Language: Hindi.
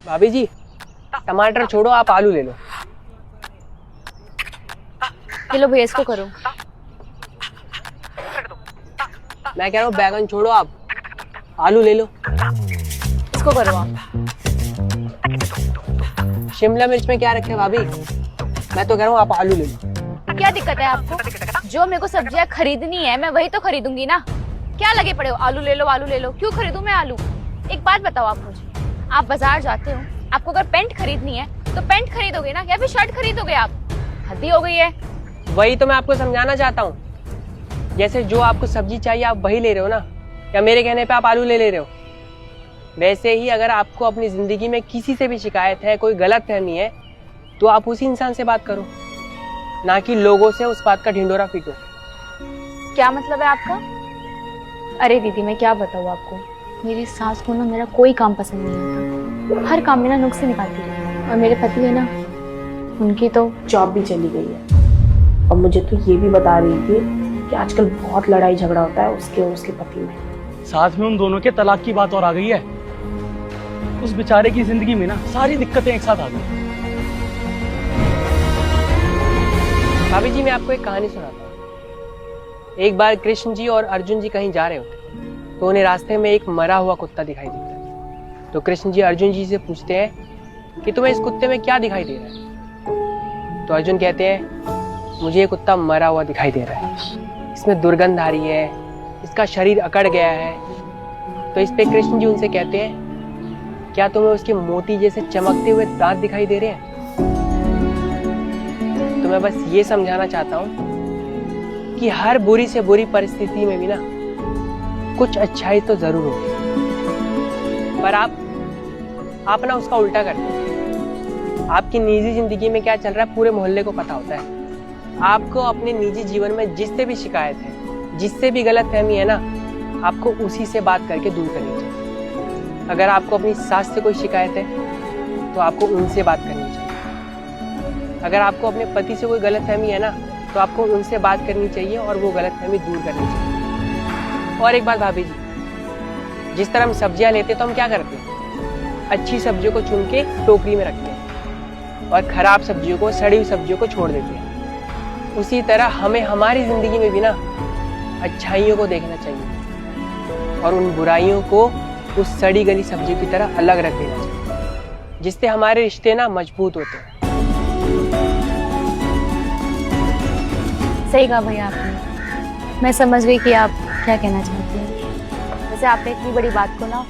भाभी जी, टमाटर छोड़ो, आप आलू ले लो। ये लो भैया, इसको करो। मैं कह रहा हूँ बैगन छोड़ो, आप आलू ले लो। इसको करो आप। शिमला मिर्च में क्या रखे हैं भाभी? मैं तो कह रहा हूँ आप आलू ले लो। क्या दिक्कत है आपको? जो मेरे को सब्जियां खरीदनी है मैं वही तो खरीदूंगी ना। क्या लगे पड़े हो, आलू ले लो आलू ले लो। क्यों खरीदूं मैं आलू? एक बात बताओ आप मुझे, आप बाजार जाते हो, आपको अगर पैंट खरीदनी है तो पैंट खरीदोगे ना, या फिर शर्ट खरीदोगे? आप हद ही हो गई है। वही तो मैं आपको समझाना चाहता हूँ। जैसे जो आपको सब्जी चाहिए आप वही ले रहे हो ना, या मेरे कहने पे आप आलू ले रहे हो? वैसे ही अगर आपको अपनी जिंदगी में किसी से भी शिकायत है, कोई गलतफहमी है, तो आप उसी इंसान से बात करो, ना कि लोगों से उस बात का ढिंढोरा पीटो। क्या मतलब है आपका? अरे दीदी, मैं क्या बताऊँ आपको, मेरी सास को ना मेरा कोई काम पसंद नहीं आता। हर काम में ना नुक्स निकालती है। और मेरे पति है ना, उनकी तो जॉब भी चली गई है। और मुझे तो ये भी बता रही थी कि आजकल बहुत लड़ाई झगड़ा होता है उसके और उसके पति में। साथ में उन दोनों के तलाक की बात और आ गई है। उस बेचारे की जिंदगी में ना सारी दिक्कतें एक साथ आ गई। भाभी जी, मैं आपको एक कहानी सुनाता हूँ। एक बार कृष्ण जी और अर्जुन जी कहीं जा रहे होते, तो उन्हें रास्ते में एक मरा हुआ कुत्ता दिखाई देता है। तो कृष्ण जी अर्जुन जी से पूछते हैं कि तुम्हें इस कुत्ते में क्या दिखाई दे रहा है? तो अर्जुन कहते हैं, मुझे ये कुत्ता मरा हुआ दिखाई दे रहा है, इसमें दुर्गंध आ रही है, इसका शरीर अकड़ गया है। तो इस पे कृष्ण जी उनसे कहते हैं, क्या तुम्हें उसके मोती जैसे चमकते हुए दांत दिखाई दे रहे हैं? तो मैं बस ये समझाना चाहता हूँ कि हर बुरी से बुरी परिस्थिति में भी ना कुछ अच्छाई तो जरूर होगी, पर आप ना उसका उल्टा करते हैं। आपकी निजी जिंदगी में क्या चल रहा है पूरे मोहल्ले को पता होता है। आपको अपने निजी जीवन में जिससे भी शिकायत है, जिससे भी गलतफहमी है ना, आपको उसी से बात करके दूर करनी चाहिए। अगर आपको अपनी सास से कोई शिकायत है तो आपको उनसे बात करनी चाहिए। अगर आपको अपने पति से कोई गलतफहमी है ना, तो आपको उनसे बात करनी चाहिए और वो गलतफहमी दूर करनी चाहिए। और एक बात भाभी जी, जिस तरह हम सब्जियां लेते तो हम क्या करते हैं? अच्छी सब्जियों को चुन के टोकरी में रखते हैं और खराब सब्जियों को, सड़ी हुई सब्जियों को छोड़ देते हैं। उसी तरह हमें हमारी जिंदगी में भी ना अच्छाइयों को देखना चाहिए और उन बुराइयों को उस सड़ी गली सब्जियों की तरह अलग रख देना चाहिए, जिससे हमारे रिश्ते ना मजबूत होते हैं। सही कहा भैया आपने। मैं समझ गई कि आप क्या कहना चाहती हैं। वैसे आपने इतनी बड़ी बात को ना